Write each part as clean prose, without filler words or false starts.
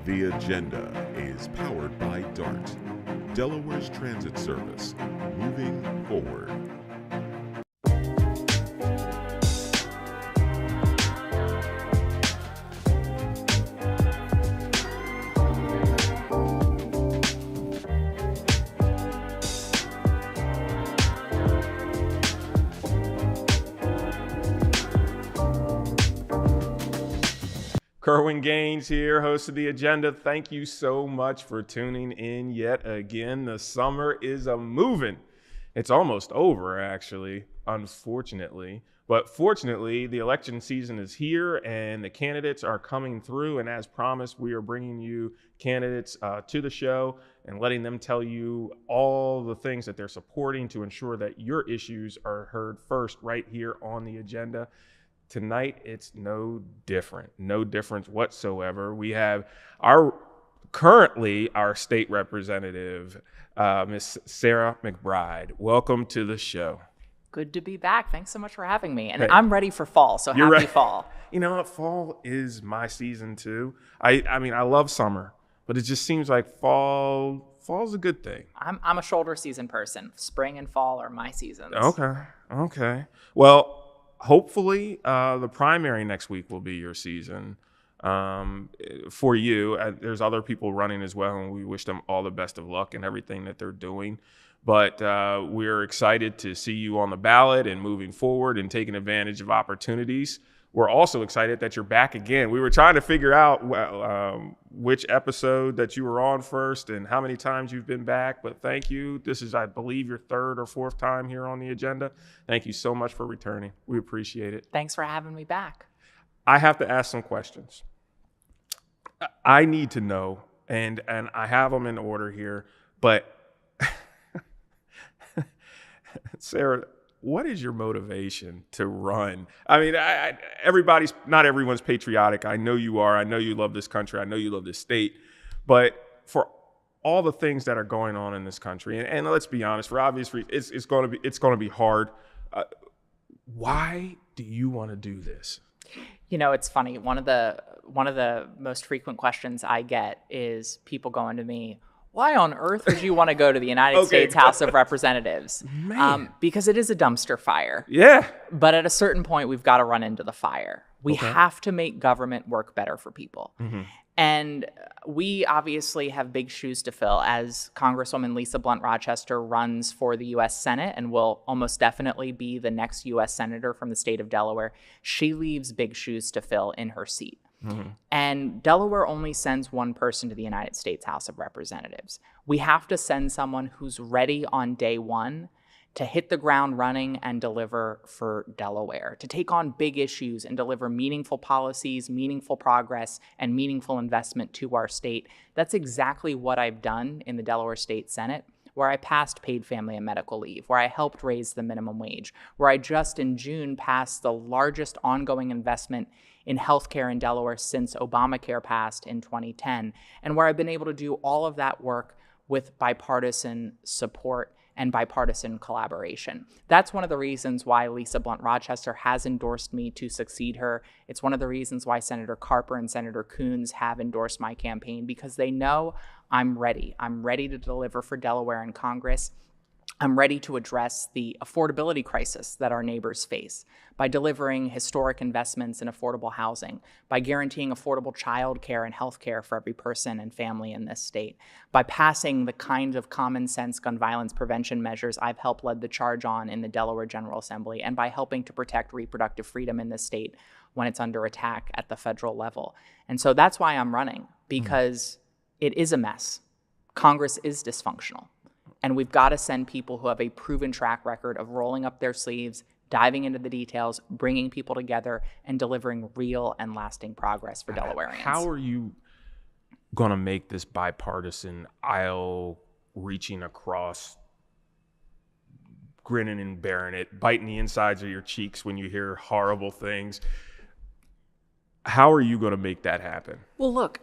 The Agenda is powered by DART, Delaware's transit service, moving forward. Kerwin Gaines here, host of The Agenda. Thank you so much for tuning in yet again. The summer is a-moving. It's almost over, actually, unfortunately. But fortunately, the election season is here and the candidates are coming through. And as promised, we are bringing you candidates to the show and letting them tell you all the things that they're supporting to ensure that your issues are heard first right here on The Agenda. Tonight, it's no difference whatsoever. We have currently our state representative, Miss Sarah McBride. Welcome to the show. Good to be back. Thanks so much for having me. And I'm ready for fall, so happy fall. You know what? Fall is my season too. I mean, I love summer, but it just seems like fall's a good thing. I'm a shoulder season person. Spring and fall are my seasons. Okay. Well, hopefully, the primary next week will be your season for you. There's other people running as well, and we wish them all the best of luck in everything that they're doing. But we're excited to see you on the ballot and moving forward and taking advantage of opportunities. We're also excited that you're back again. We were trying to figure out which episode that you were on first and how many times you've been back, but thank you. This is, I believe, your third or fourth time here on The Agenda. Thank you so much for returning. We appreciate it. Thanks for having me back. I have to ask some questions. I need to know, and I have them in order here, but Sarah, what is your motivation to run? I mean, not everyone's patriotic. I know you are. I know you love this country. I know you love this state. But for all the things that are going on in this country, and let's be honest, for obvious reasons, it's going to be hard. Why do you want to do this? You know, it's funny. One of the most frequent questions I get is people going to me, why on earth would you want to go to the United States House of Representatives? Because it is a dumpster fire. Yeah. But at a certain point, we've got to run into the fire. We have to make government work better for people. Mm-hmm. And we obviously have big shoes to fill as Congresswoman Lisa Blunt Rochester runs for the U.S. Senate and will almost definitely be the next U.S. Senator from the state of Delaware. She leaves big shoes to fill in her seat. Mm-hmm. And Delaware only sends one person to the United States House of Representatives. We have to send someone who's ready on day one to hit the ground running and deliver for Delaware, to take on big issues and deliver meaningful policies, meaningful progress, and meaningful investment to our state. That's exactly what I've done in the Delaware State Senate, where I passed paid family and medical leave, where I helped raise the minimum wage, where I just in June passed the largest ongoing investment in healthcare in Delaware since Obamacare passed in 2010, and where I've been able to do all of that work with bipartisan support and bipartisan collaboration. That's one of the reasons why Lisa Blunt Rochester has endorsed me to succeed her. It's one of the reasons why Senator Carper and Senator Coons have endorsed my campaign, because they know I'm ready. I'm ready to deliver for Delaware in Congress. I'm ready to address the affordability crisis that our neighbors face by delivering historic investments in affordable housing, by guaranteeing affordable child care and health care for every person and family in this state, by passing the kind of common sense gun violence prevention measures I've helped lead the charge on in the Delaware General Assembly, and by helping to protect reproductive freedom in this state when it's under attack at the federal level. And so that's why I'm running, because it is a mess. Congress is dysfunctional. And we've got to send people who have a proven track record of rolling up their sleeves, diving into the details, bringing people together, and delivering real and lasting progress for Delawareans. How are you going to make this bipartisan, aisle reaching across, grinning and bearing it, biting the insides of your cheeks when you hear horrible things? How are you going to make that happen? Well, look,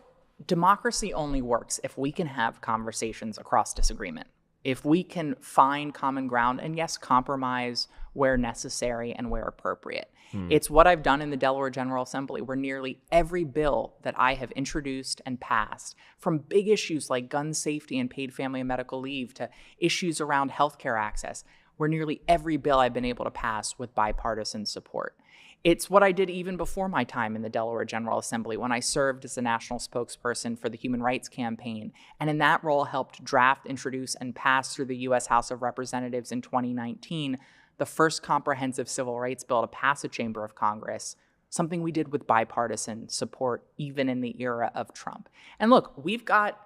democracy only works if we can have conversations across disagreement. if we can find common ground and, yes, compromise where necessary and where appropriate. It's what I've done in the Delaware General Assembly, where nearly every bill that I have introduced and passed, from big issues like gun safety and paid family and medical leave to issues around healthcare access, where nearly every bill I've been able to pass with bipartisan support. It's what I did even before my time in the Delaware General Assembly, when I served as the national spokesperson for the Human Rights Campaign, and in that role helped draft, introduce, and pass through the U.S. House of Representatives in 2019 the first comprehensive civil rights bill to pass a chamber of Congress, something we did with bipartisan support even in the era of Trump. And look, we've got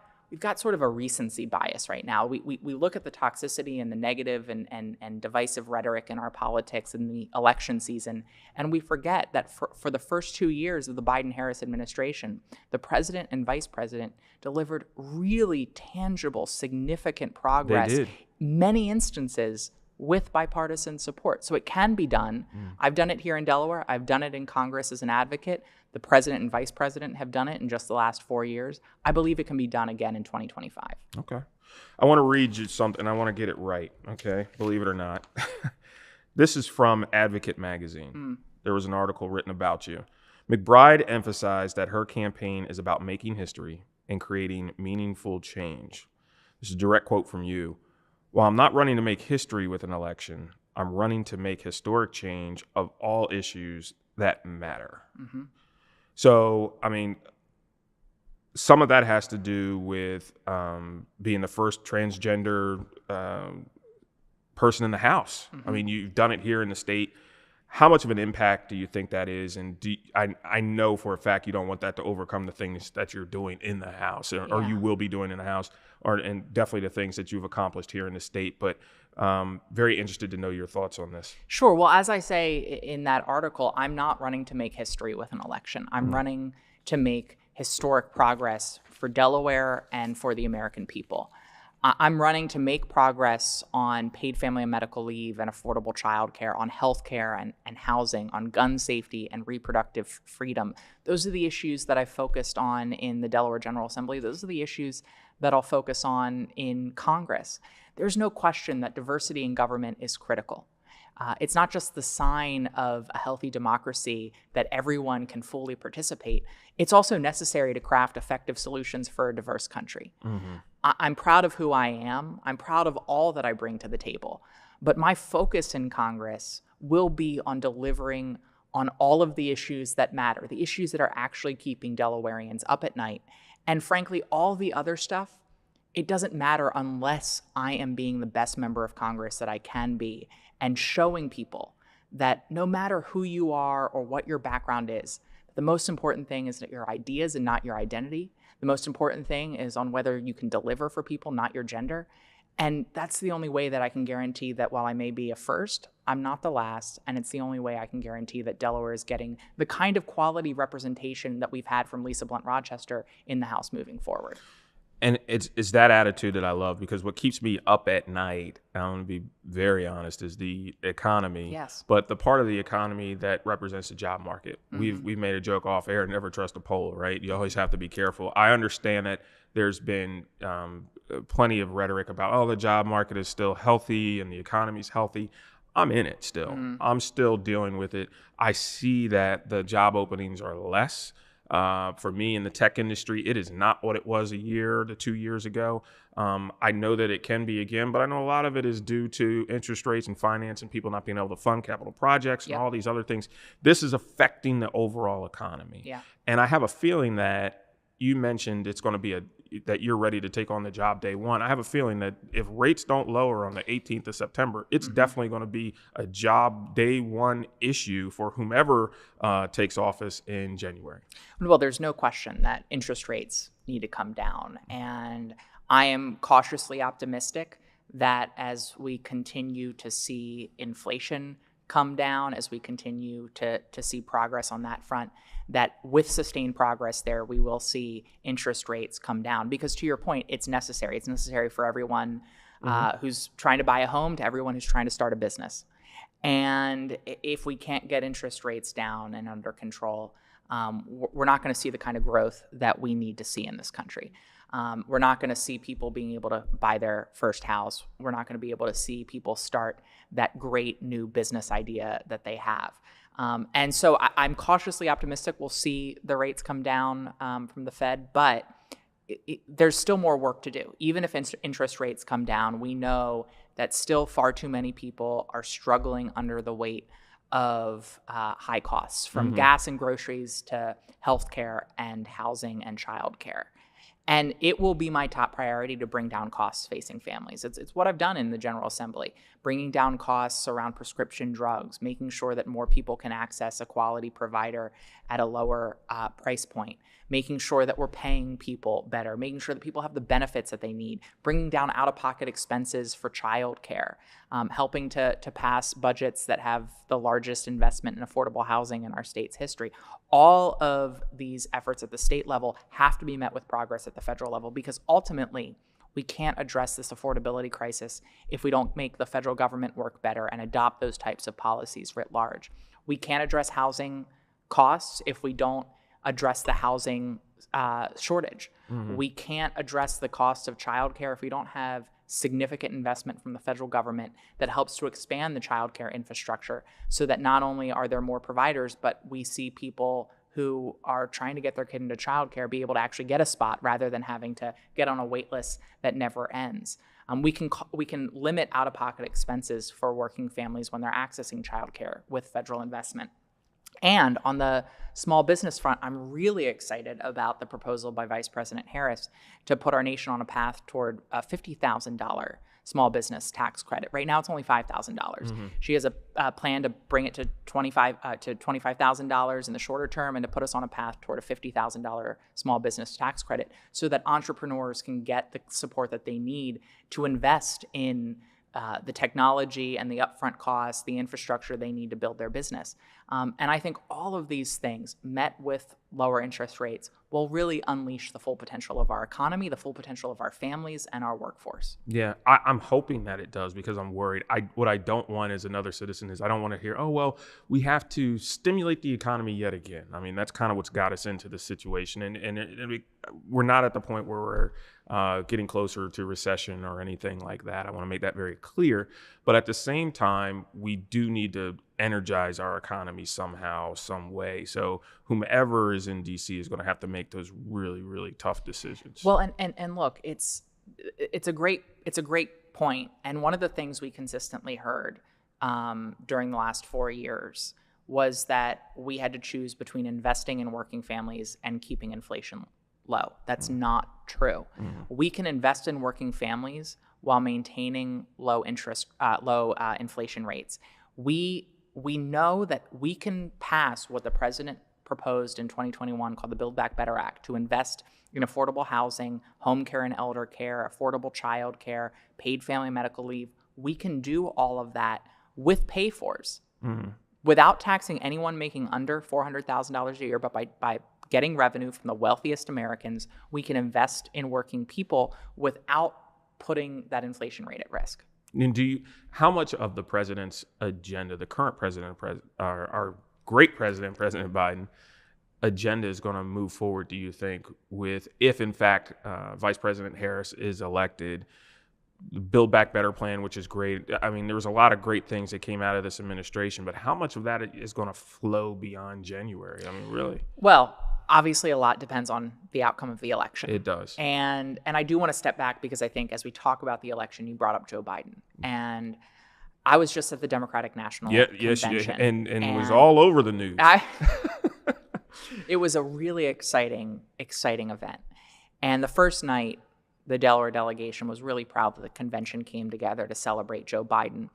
sort of a recency bias right now. We look at the toxicity and the negative and divisive rhetoric in our politics in the election season, and we forget that for the first 2 years of the Biden-Harris administration, the president and vice president delivered really tangible, significant progress. They did. Many instances with bipartisan support. So it can be done. I've done it here in Delaware. I've done it in Congress as an advocate. The president and vice president have done it in just the last 4 years. I believe it can be done again in 2025. Okay. I want to read you something. I want to get it right, okay? Believe it or not. This is from Advocate Magazine. There was an article written about you. McBride emphasized that her campaign is about making history and creating meaningful change. This is a direct quote from you. While I'm not running to make history with an election, I'm running to make historic change of all issues that matter. So, I mean, some of that has to do with being the first transgender person in the House. I mean, you've done it here in the state. How much of an impact do you think that is? And I know for a fact you don't want that to overcome the things that you're doing in the House, or you will be doing in the House, and definitely the things that you've accomplished here in the state. But very interested to know your thoughts on this. Sure. Well, as I say in that article, I'm not running to make history with an election. I'm running to make historic progress for Delaware and for the American people. I'm running to make progress on paid family and medical leave and affordable childcare, on healthcare and housing, on gun safety and reproductive freedom. Those are the issues that I focused on in the Delaware General Assembly. Those are the issues that I'll focus on in Congress. There's no question that diversity in government is critical. It's not just the sign of a healthy democracy that everyone can fully participate. It's also necessary to craft effective solutions for a diverse country. I'm proud of who I am. I'm proud of all that I bring to the table. But my focus in Congress will be on delivering on all of the issues that matter, the issues that are actually keeping Delawareans up at night. And frankly, all the other stuff, it doesn't matter unless I am being the best member of Congress that I can be and showing people that no matter who you are or what your background is, the most important thing is that your ideas and not your identity. The most important thing is on whether you can deliver for people, not your gender. And that's the only way that I can guarantee that while I may be a first, I'm not the last. And it's the only way I can guarantee that Delaware is getting the kind of quality representation that we've had from Lisa Blunt Rochester in the House moving forward. And it's that attitude that I love, because what keeps me up at night, I'm going to be very honest, is the economy. Yes. But the part of the economy that represents the job market. We've made a joke off air, never trust a poll, right? You always have to be careful. I understand that there's been plenty of rhetoric about, oh, the job market is still healthy and the economy's healthy. I'm in it still. I'm still dealing with it. I see that the job openings are less. For me in the tech industry, it is not what it was a year to 2 years ago. I know that it can be again, but I know a lot of it is due to interest rates and finance and people not being able to fund capital projects and all these other things. This is affecting the overall economy. Yeah. And I have a feeling that you mentioned it's going to be that you're ready to take on the job day one. I have a feeling that if rates don't lower on the 18th of September, it's definitely going to be a job day one issue for whomever takes office in January. Well, there's no question that interest rates need to come down. And I am cautiously optimistic that as we continue to see inflation come down, as we continue to see progress on that front, that with sustained progress there, we will see interest rates come down. Because to your point, it's necessary. It's necessary for everyone who's trying to buy a home to everyone who's trying to start a business. And if we can't get interest rates down and under control, we're not going to see the kind of growth that we need to see in this country. We're not going to see people being able to buy their first house. We're not going to be able to see people start that great new business idea that they have. And so I'm cautiously optimistic we'll see the rates come down from the Fed, but there's still more work to do. Even if interest rates come down, we know that still far too many people are struggling under the weight of high costs, from gas and groceries to healthcare and housing and childcare. And it will be my top priority to bring down costs facing families. It's what I've done in the General Assembly, bringing down costs around prescription drugs, making sure that more people can access a quality provider at a lower price point, making sure that we're paying people better, making sure that people have the benefits that they need, bringing down out-of-pocket expenses for childcare, helping to pass budgets that have the largest investment in affordable housing in our state's history. All of these efforts at the state level have to be met with progress at the federal level, because ultimately we can't address this affordability crisis if we don't make the federal government work better and adopt those types of policies writ large. We can't address housing costs if we don't address the housing shortage. We can't address the cost of childcare if we don't have significant investment from the federal government that helps to expand the childcare infrastructure, so that not only are there more providers, but we see people who are trying to get their kid into childcare be able to actually get a spot rather than having to get on a wait list that never ends. We can limit out-of-pocket expenses for working families when they're accessing childcare with federal investment. And on the small business front, I'm really excited about the proposal by Vice President Harris to put our nation on a path toward a $50,000 small business tax credit. Right now, it's only $5,000. She has a plan to bring it to $25,000 in the shorter term, and to put us on a path toward a $50,000 small business tax credit, so that entrepreneurs can get the support that they need to invest in the technology and the upfront costs, the infrastructure they need to build their business. And I think all of these things, met with lower interest rates, will really unleash the full potential of our economy, the full potential of our families and our workforce. Yeah, I'm hoping that it does, because I'm worried. What I don't want as another citizen is I don't want to hear, oh, well, we have to stimulate the economy yet again. I mean, that's kind of what's got us into this situation. And we're not at the point where we're getting closer to recession or anything like that. I want to make that very clear. But at the same time, we do need to energize our economy somehow, some way. So whomever is in DC is going to have to make those really, really tough decisions. Well, and look, it's a great point. And one of the things we consistently heard during the last 4 years was that we had to choose between investing in working families and keeping inflation low. That's not true. We can invest in working families while maintaining low inflation rates. We know that we can pass what the president proposed in 2021 called the Build Back Better Act, to invest in affordable housing, home care and elder care, affordable child care, paid family medical leave. We can do all of that with pay-fors without taxing anyone making under $400,000 a year, but by getting revenue from the wealthiest Americans. We can invest in working people without putting that inflation rate at risk. And how much of the president's agenda, the current president, our great president, President Biden, agenda is going to move forward, do you think, with, if in fact Vice President Harris is elected, the Build Back Better plan, which is great. I mean, there was a lot of great things that came out of this administration, but how much of that is going to flow beyond January? I mean, really? Well, obviously a lot depends on the outcome of the election. It does. And I do want to step back, because I think as we talk about the election, you brought up Joe Biden. And I was just at the Democratic National Convention. Yes, and it was all over the news. It was a really exciting event. And the first night, the Delaware delegation was really proud that the convention came together to celebrate Joe Biden,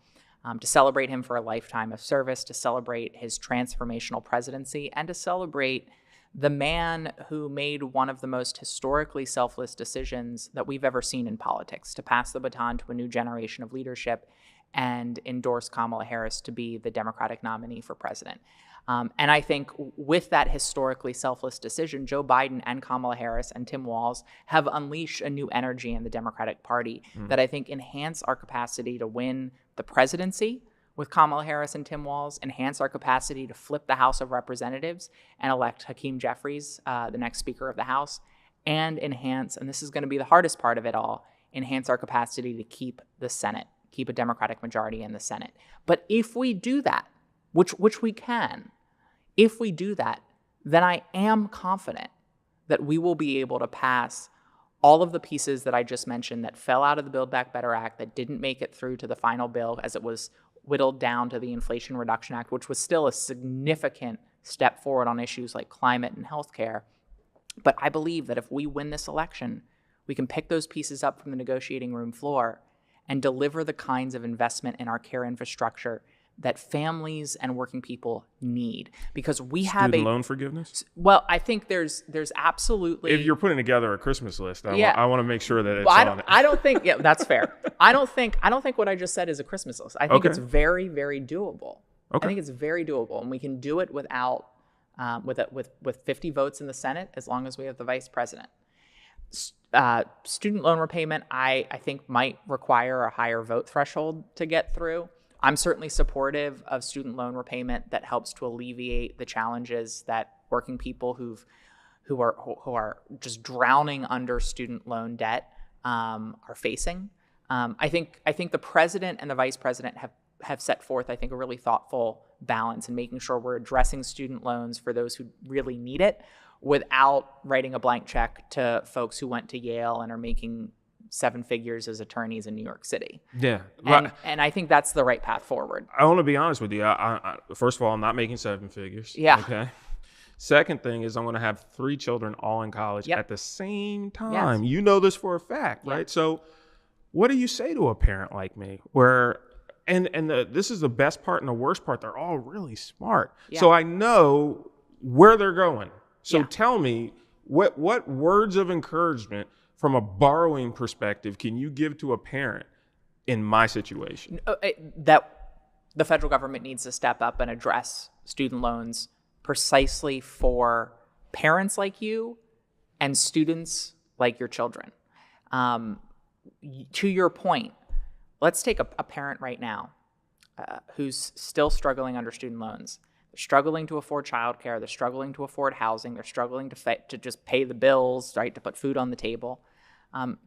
to celebrate him for a lifetime of service, to celebrate his transformational presidency, and to celebrate the man who made one of the most historically selfless decisions that we've ever seen in politics, to pass the baton to a new generation of leadership and endorse Kamala Harris to be the Democratic nominee for president. And I think with that historically selfless decision, Joe Biden and Kamala Harris and Tim Walz have unleashed a new energy in the Democratic Party that I think enhance our capacity to win the presidency with Kamala Harris and Tim Walz, enhance our capacity to flip the House of Representatives and elect Hakeem Jeffries, the next Speaker of the House, and enhance, and this is going to be the hardest part of it all, enhance our capacity to keep the Senate, keep a Democratic majority in the Senate. But if we do that, which we can, if we do that, then I am confident that we will be able to pass all of the pieces that I just mentioned that fell out of the Build Back Better Act, that didn't make it through to the final bill as it was whittled down to the Inflation Reduction Act, which was still a significant step forward on issues like climate and healthcare. But I believe that if we win this election, we can pick those pieces up from the negotiating room floor and deliver the kinds of investment in our care infrastructure that families and working people need, because we have student loan forgiveness. Well, I think there's absolutely. If you're putting together a Christmas list, I want to make sure that it's on it. I don't think. Yeah, that's fair. I don't think what I just said is a Christmas list. I think it's very, very doable. Okay. I think it's very doable, and we can do it without with 50 votes in the Senate, as long as we have the vice president. Student loan repayment, I think, might require a higher vote threshold to get through. I'm certainly supportive of student loan repayment that helps to alleviate the challenges that working people who are just drowning under student loan debt are facing. I think the president and the vice president have set forth, I think, a really thoughtful balance in making sure we're addressing student loans for those who really need it, without writing a blank check to folks who went to Yale and are making 7 figures as attorneys in New York City. Yeah. And I think that's the right path forward. I want to be honest with you. I first of all, I'm not making 7 figures. Yeah. Okay. Second thing is I'm going to have 3 children all in college at the same time. Yes. You know this for a fact, right? So what do you say to a parent like me where, this is the best part and the worst part, they're all really smart. Yeah. So I know where they're going. So tell me, what words of encouragement from a borrowing perspective can you give to a parent in my situation? That the federal government needs to step up and address student loans precisely for parents like you and students like your children. To your point, let's take a parent right now who's still struggling under student loans. They're struggling to afford childcare. They're struggling to afford housing. They're struggling to just pay the bills, right, to put food on the table.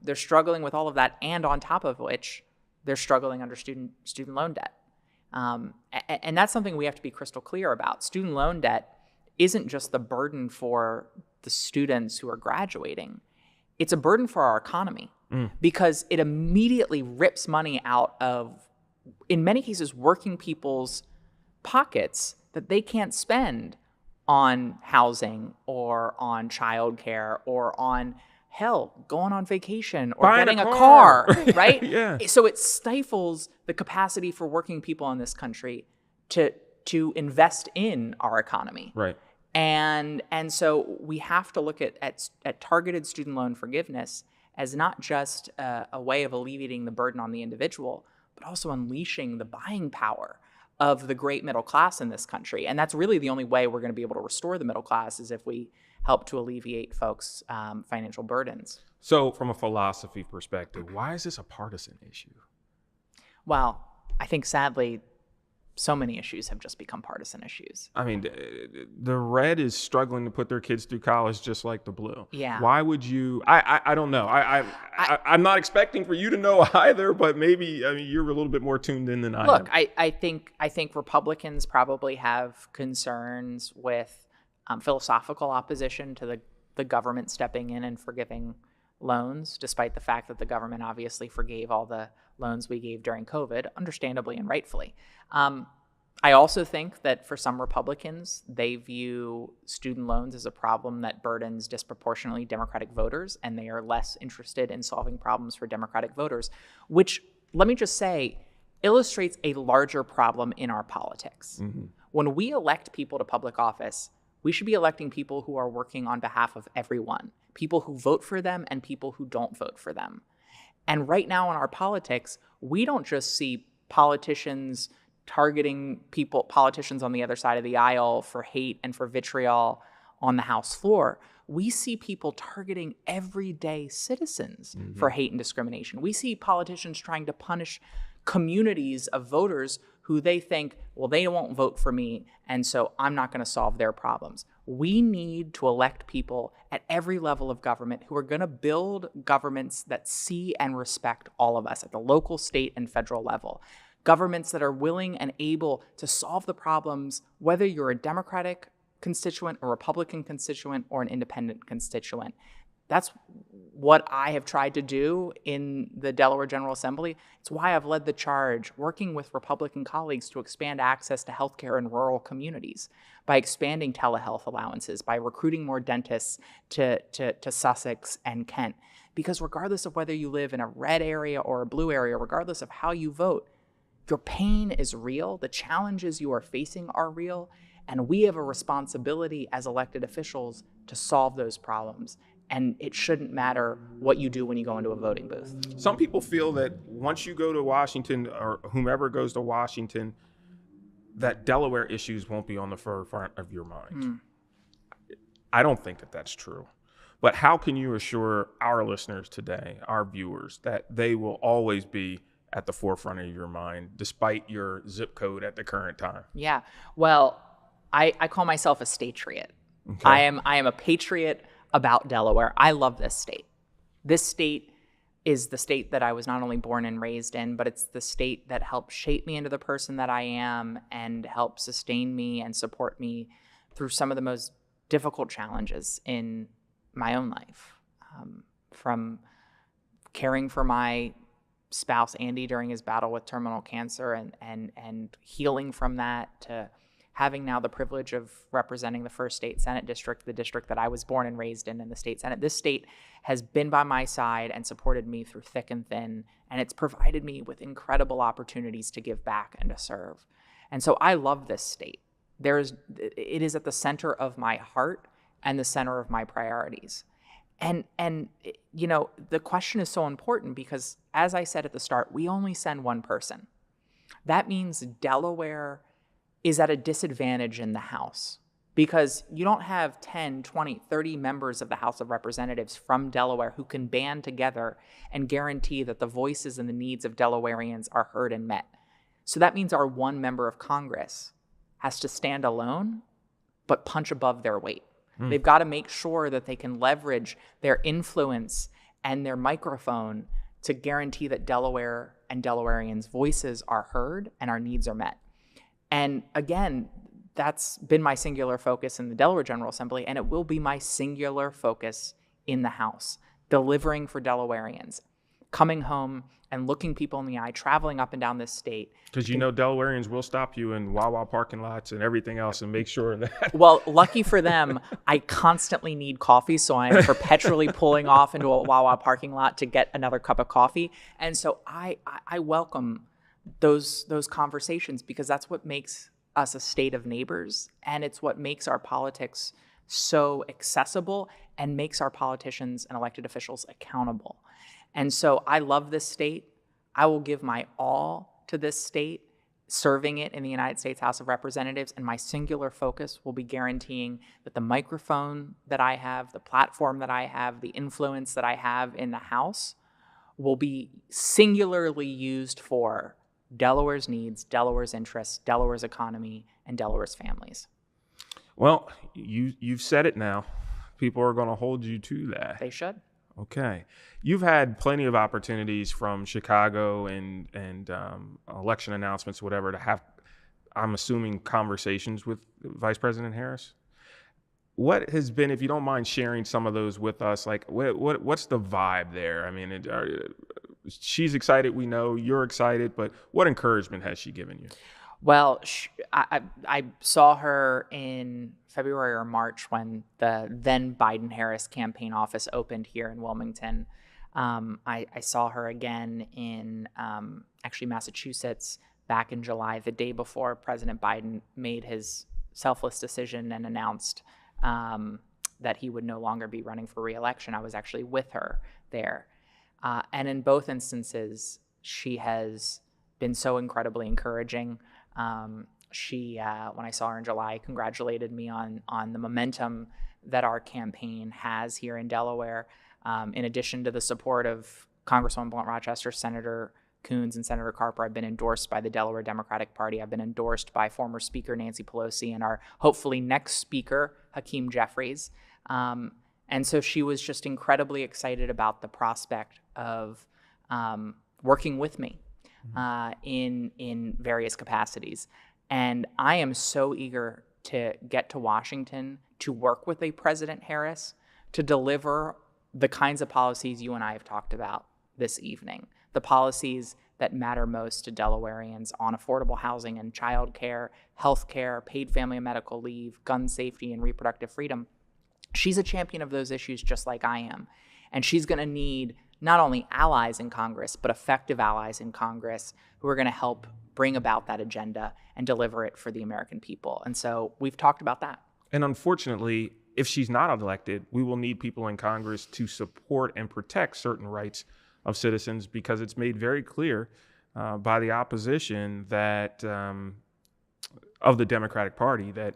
They're struggling with all of that, and on top of which, they're struggling under student loan debt. And that's something we have to be crystal clear about. Student loan debt isn't just the burden for the students who are graduating. It's a burden for our economy because it immediately rips money out of, in many cases, working people's pockets that they can't spend on housing or on childcare or on, hell, going on vacation or buying getting a car, right? Yeah. So it stifles the capacity for working people in this country to invest in our economy. Right. And so we have to look at targeted student loan forgiveness as not just a way of alleviating the burden on the individual, but also unleashing the buying power of the great middle class in this country. And that's really the only way we're going to be able to restore the middle class, is if we help to alleviate folks' financial burdens. So from a philosophy perspective, why is this a partisan issue? Well, I think sadly, so many issues have just become partisan issues. I mean, the red is struggling to put their kids through college just like the blue. Yeah. Why would you? I don't know. I'm not expecting for you to know either, but maybe, I mean, you're a little bit more tuned in than I am. Look, I think Republicans probably have concerns with philosophical opposition to the government stepping in and forgiving loans, despite the fact that the government obviously forgave all the loans we gave during COVID, understandably and rightfully. I also think that for some Republicans, they view student loans as a problem that burdens disproportionately Democratic voters, and they are less interested in solving problems for Democratic voters, which, let me just say, illustrates a larger problem in our politics. Mm-hmm. When we elect people to public office, we should be electing people who are working on behalf of everyone, people who vote for them and people who don't vote for them. And right now in our politics, we don't just see politicians targeting politicians on the other side of the aisle for hate and for vitriol on the House floor. We see people targeting everyday citizens for hate and discrimination. We see politicians trying to punish communities of voters who they think, well, they won't vote for me, and so I'm not going to solve their problems. We need to elect people at every level of government who are going to build governments that see and respect all of us at the local, state, and federal level. Governments that are willing and able to solve the problems, whether you're a Democratic constituent, a Republican constituent, or an independent constituent. That's what I have tried to do in the Delaware General Assembly. It's why I've led the charge, working with Republican colleagues to expand access to healthcare in rural communities, by expanding telehealth allowances, by recruiting more dentists to Sussex and Kent. Because regardless of whether you live in a red area or a blue area, regardless of how you vote, your pain is real, the challenges you are facing are real, and we have a responsibility as elected officials to solve those problems. And it shouldn't matter what you do when you go into a voting booth. Some people feel that once you go to Washington, or whomever goes to Washington, that Delaware issues won't be on the forefront of your mind. I don't think that that's true. But how can you assure our listeners today, our viewers, that they will always be at the forefront of your mind, despite your zip code at the current time? Yeah, well, I call myself a statriot. Okay. I am a patriot about Delaware. I love this state. This state is the state that I was not only born and raised in, but it's the state that helped shape me into the person that I am and helped sustain me and support me through some of the most difficult challenges in my own life. From caring for my spouse, Andy, during his battle with terminal cancer and healing from that, to having now the privilege of representing the 1st State Senate District, the district that I was born and raised in the State Senate. This state has been by my side and supported me through thick and thin, and it's provided me with incredible opportunities to give back and to serve. And so I love this state. It is at the center of my heart and the center of my priorities. And you know, the question is so important because, as I said at the start, we only send one person. That means Delaware is at a disadvantage in the House because you don't have 10, 20, 30 members of the House of Representatives from Delaware who can band together and guarantee that the voices and the needs of Delawareans are heard and met. So that means our one member of Congress has to stand alone but punch above their weight. They've got to make sure that they can leverage their influence and their microphone to guarantee that Delaware and Delawareans' voices are heard and our needs are met. And again, that's been my singular focus in the Delaware General Assembly, and it will be my singular focus in the House, delivering for Delawareans, coming home and looking people in the eye, traveling up and down this state. Because you know Delawareans will stop you in Wawa parking lots and everything else and make sure that... Well, lucky for them, I constantly need coffee, so I'm perpetually pulling off into a Wawa parking lot to get another cup of coffee. And so I welcome those conversations because that's what makes us a state of neighbors, and it's what makes our politics so accessible and makes our politicians and elected officials accountable. And so I love this state. I will give my all to this state, serving it in the United States House of Representatives, and my singular focus will be guaranteeing that the microphone that I have, the platform that I have, the influence that I have in the House will be singularly used for Delaware's needs, Delaware's interests, Delaware's economy, and Delaware's families. Well, you've said it now. People are going to hold you to that. They should. Okay. You've had plenty of opportunities from Chicago and election announcements, whatever, to have, I'm assuming, conversations with Vice President Harris. What has been, if you don't mind sharing some of those with us, like what's the vibe there? I mean, she's excited, we know, you're excited, but what encouragement has she given you? Well, I saw her in February or March when the then Biden-Harris campaign office opened here in Wilmington. I saw her again in actually Massachusetts back in July, the day before President Biden made his selfless decision and announced that he would no longer be running for re-election. I was actually with her there. And in both instances, she has been so incredibly encouraging. She, when I saw her in July, congratulated me on the momentum that our campaign has here in Delaware. In addition to the support of Congresswoman Blunt Rochester, Senator Coons and Senator Carper. I've been endorsed by the Delaware Democratic Party. I've been endorsed by former Speaker Nancy Pelosi and our hopefully next Speaker, Hakeem Jeffries. And so she was just incredibly excited about the prospect of working with me in various capacities. And I am so eager to get to Washington to work with a President Harris to deliver the kinds of policies you and I have talked about this evening, the policies that matter most to Delawareans on affordable housing and childcare, healthcare, paid family and medical leave, gun safety, and reproductive freedom. She's a champion of those issues just like I am. And she's going to need not only allies in Congress, but effective allies in Congress who are going to help bring about that agenda and deliver it for the American people. And so we've talked about that. And unfortunately, if she's not elected, we will need people in Congress to support and protect certain rights of citizens, because it's made very clear by the opposition that of the Democratic Party that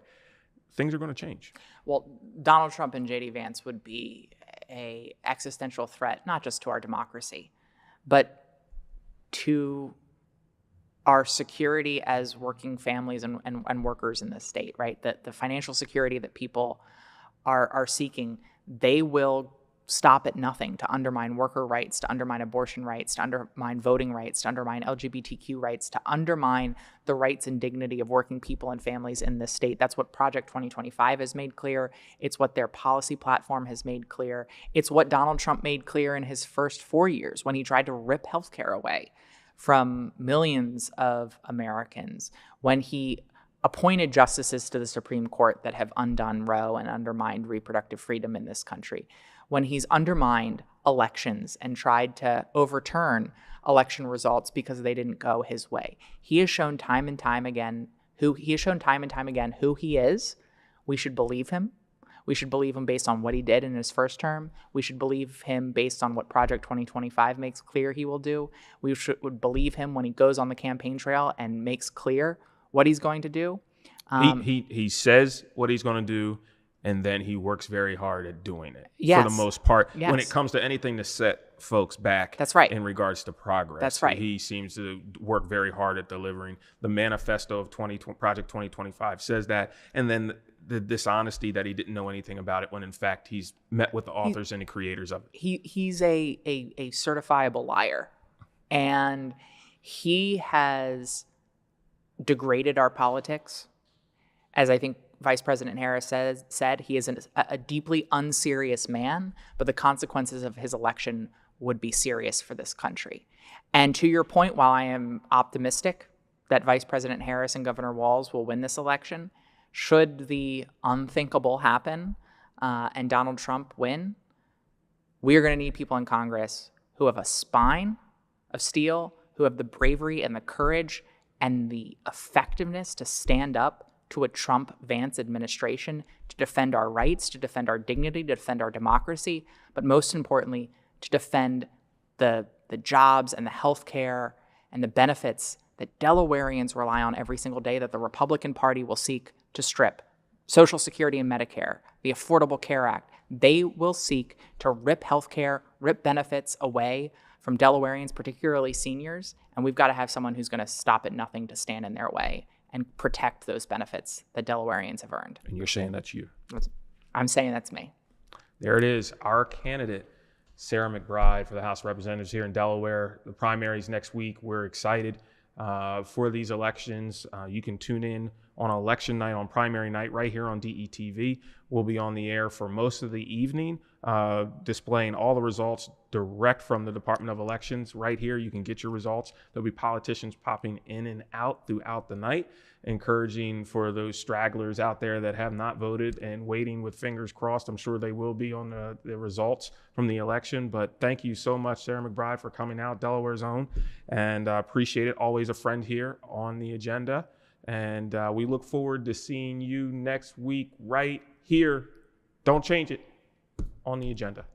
things are going to change. Well, Donald Trump and J.D. Vance would be an existential threat, not just to our democracy, but to our security as working families and workers in this state, right? The financial security that people are seeking, they will stop at nothing to undermine worker rights, to undermine abortion rights, to undermine voting rights, to undermine LGBTQ rights, to undermine the rights and dignity of working people and families in this state. That's what Project 2025 has made clear. It's what their policy platform has made clear. It's what Donald Trump made clear in his first 4 years when he tried to rip healthcare away from millions of Americans, when he appointed justices to the Supreme Court that have undone Roe and undermined reproductive freedom in this country, when he's undermined elections and tried to overturn election results because they didn't go his way. He has shown time and time again who he is. We should believe him. We should believe him based on what he did in his first term. We should believe him based on what Project 2025 makes clear he will do. Would believe him when he goes on the campaign trail and makes clear what he's going to do. He says what he's going to do, and then he works very hard at doing it. Yes. For the most part, yes. When it comes to anything to set folks back. That's right. In regards to progress. That's right. He seems to work very hard at delivering. The manifesto of Project 2025 says that, and then the dishonesty that he didn't know anything about it when in fact he's met with the authors and the creators of it. He's a certifiable liar, and he has degraded our politics. As I think Vice President Harris said, he is a deeply unserious man, but the consequences of his election would be serious for this country. And to your point, while I am optimistic that Vice President Harris and Governor Walz will win this election, should the unthinkable happen and Donald Trump win, we are going to need people in Congress who have a spine of steel, who have the bravery and the courage and the effectiveness to stand up to a Trump-Vance administration, to defend our rights, to defend our dignity, to defend our democracy, but most importantly, to defend the jobs and the health care and the benefits that Delawareans rely on every single day that the Republican Party will seek to strip. Social Security and Medicare, the Affordable Care Act, they will seek to rip health care, rip benefits away from Delawareans, particularly seniors, and we've got to have someone who's going to stop at nothing to stand in their way and protect those benefits that Delawareans have earned. And you're saying that's you. I'm saying that's me. There it is. Our candidate, Sarah McBride, for the House of Representatives here in Delaware. The primaries next week. We're excited for these elections. You can tune in on election night, on primary night, right here on DETV. We'll be on the air for most of the evening, displaying all the results direct from the Department of Elections right here. You can get your results. There'll be politicians popping in and out throughout the night, encouraging for those stragglers out there that have not voted and waiting with fingers crossed. I'm sure they will be on the results from the election. But thank you so much, Sarah McBride, for coming out, Delaware's own, and appreciate it. Always a friend here on the agenda. And we look forward to seeing you next week right here. Don't change it on the agenda.